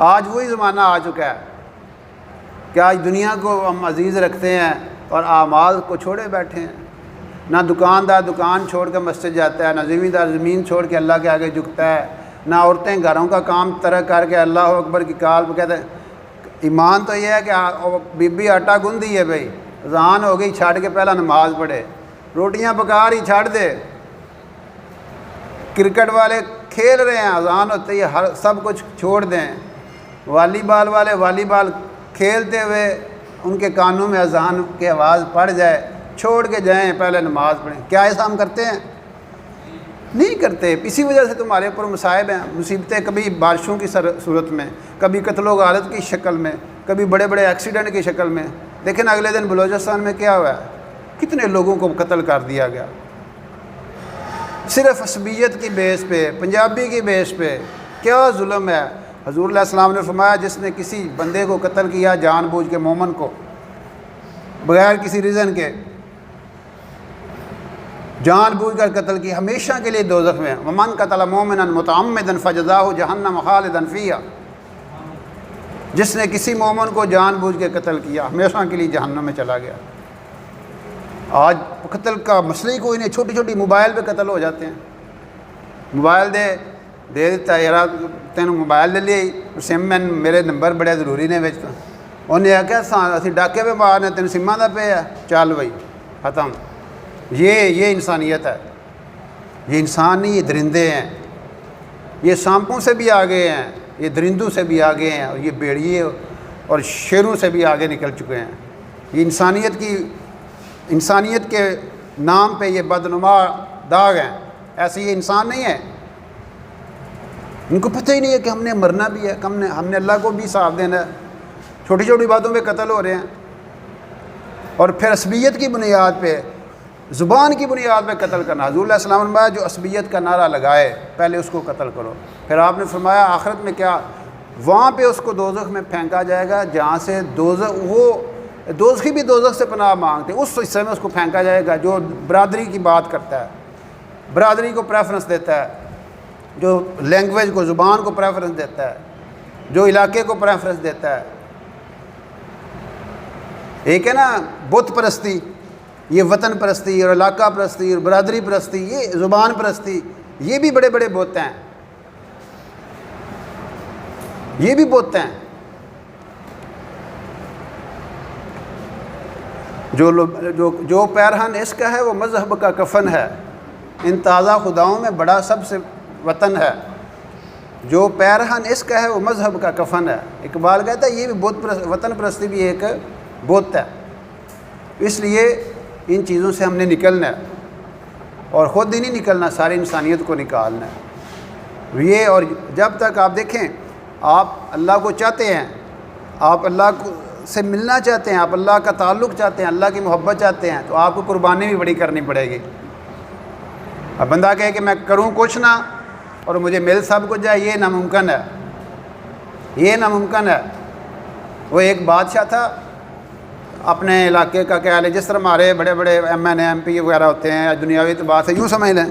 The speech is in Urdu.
آج وہی زمانہ آ چکا ہے کہ آج دنیا کو ہم عزیز رکھتے ہیں اور اعمال کو چھوڑے بیٹھے ہیں۔ نہ دکاندار دکان چھوڑ کے مسجد جاتا ہے، نہ زمیندار زمین چھوڑ کے اللہ کے آگے جھکتا ہے، نہ عورتیں گھروں کا کام ترک کر کے اللہ اکبر کی کال پہ کہتے ہیں۔ ایمان تو یہ ہے کہ بی بی آٹا گندھی ہے بھائی، اذان ہو گئی چھاڑ کے پہلا نماز پڑھے، روٹیاں پکا رہی چھاڑ دے، کرکٹ والے کھیل رہے ہیں اذان ہوتے ہی سب کچھ چھوڑ دیں، والی بال والے والی بال کھیلتے ہوئے ان کے کانوں میں اذان کی آواز پڑ جائے، چھوڑ کے جائیں پہلے نماز پڑھیں۔ کیا ایسا ہم کرتے ہیں؟ نہیں کرتے۔ اسی وجہ سے تمہارے اوپر مصائب ہیں، مصیبتیں، کبھی بارشوں کی صورت میں، کبھی قتل و غارت کی شکل میں، کبھی بڑے بڑے ایکسیڈنٹ کی شکل میں۔ دیکھیں اگلے دن بلوچستان میں کیا ہوا ہے، کتنے لوگوں کو قتل کر دیا گیا صرف عصبیت کی بیس پہ، پنجابی کی بیس پہ۔ کیا ظلم ہے۔ حضور علیہ السلام نے فرمایا جس نے کسی بندے کو قتل کیا جان بوجھ کے، مومن کو بغیر کسی ریزن کے جان بوجھ کر قتل کی، ہمیشہ کے لیے دوزخ میں۔ ومن قتل مؤمنا متعمدا فجزاؤہ جہنم خالدا فیہا، جس نے کسی مومن کو جان بوجھ کے قتل کیا ہمیشہ کے لیے جہنم میں چلا گیا۔ آج قتل کا مسئلہ ہی کوئی نہیں، چھوٹی چھوٹی موبائل پہ قتل ہو جاتے ہیں۔ موبائل دے دیتا ہے، یار تینوں موبائل لے لیا سم میں میرے نمبر بڑے ضروری نے وچ، انہیں آخیا اسی ڈاکے پہ مارنے تین سماں دا پہ ہے، چل بھائی ختم۔ یہ انسانیت ہے۔ یہ انسان نہیں، یہ درندے ہیں، یہ سانپوں سے بھی آگے ہیں، یہ درندوں سے بھی آگے ہیں، اور یہ بھیڑیے اور شیروں سے بھی آگے نکل چکے ہیں۔ یہ انسانیت کے نام پہ یہ بدنما داغ ہیں، ایسے یہ انسان نہیں ہے۔ ان کو پتہ ہی نہیں ہے کہ ہم نے مرنا بھی ہے، ہم نے اللہ کو بھی حساب دینا ہے۔ چھوٹی چھوٹی باتوں پہ قتل ہو رہے ہیں، اور پھر عصبیت کی بنیاد پہ، زبان کی بنیاد پہ قتل کرنا۔ حضور علیہ السلام نے فرمایا جو عصبیت کا نعرہ لگائے پہلے اس کو قتل کرو۔ پھر آپ نے فرمایا آخرت میں کیا، وہاں پہ اس کو دوزخ میں پھینکا جائے گا جہاں سے دوزخی بھی دوزخ سے پناہ مانگتے ہیں، اس حصے میں اس کو پھینکا جائے گا جو برادری کی بات کرتا ہے، برادری کو پریفرنس دیتا ہے، جو لینگویج کو، زبان کو پریفرنس دیتا ہے، جو علاقے کو پریفرنس دیتا ہے۔ ایک ہے نا بت پرستی، یہ وطن پرستی اور علاقہ پرستی اور برادری پرستی، یہ زبان پرستی، یہ بھی بڑے بڑے بت ہیں، یہ بھی بت ہیں۔ جو پیرہن عشق ہے وہ مذہب کا کفن ہے، ان تازہ خداؤں میں بڑا سب سے وطن ہے۔ جو پیرہن عشق ہے وہ مذہب کا کفن ہے۔ اقبال کہتا ہے یہ بھی وطن پرستی بھی ایک بت ہے۔ اس لیے ان چیزوں سے ہم نے نکلنا ہے، اور خود ہی نہیں نکلنا، ساری انسانیت کو نکالنا ہے۔ یہ اور جب تک آپ دیکھیں آپ اللہ کو چاہتے ہیں، آپ اللہ سے ملنا چاہتے ہیں، آپ اللہ کا تعلق چاہتے ہیں، اللہ کی محبت چاہتے ہیں، تو آپ کو قربانی بھی بڑی کرنی پڑے گی۔ اب بندہ کہے کہ میں کروں کچھ نہ اور مجھے مل سب کچھ جائے، یہ ناممکن ہے، یہ ناممکن ہے۔ وہ ایک بادشاہ تھا اپنے علاقے کا، کیا ہے جس طرح ہمارے بڑے بڑے M N A M P وغیرہ ہوتے ہیں دنیاوی اعتبار سے، یوں سمجھ لیں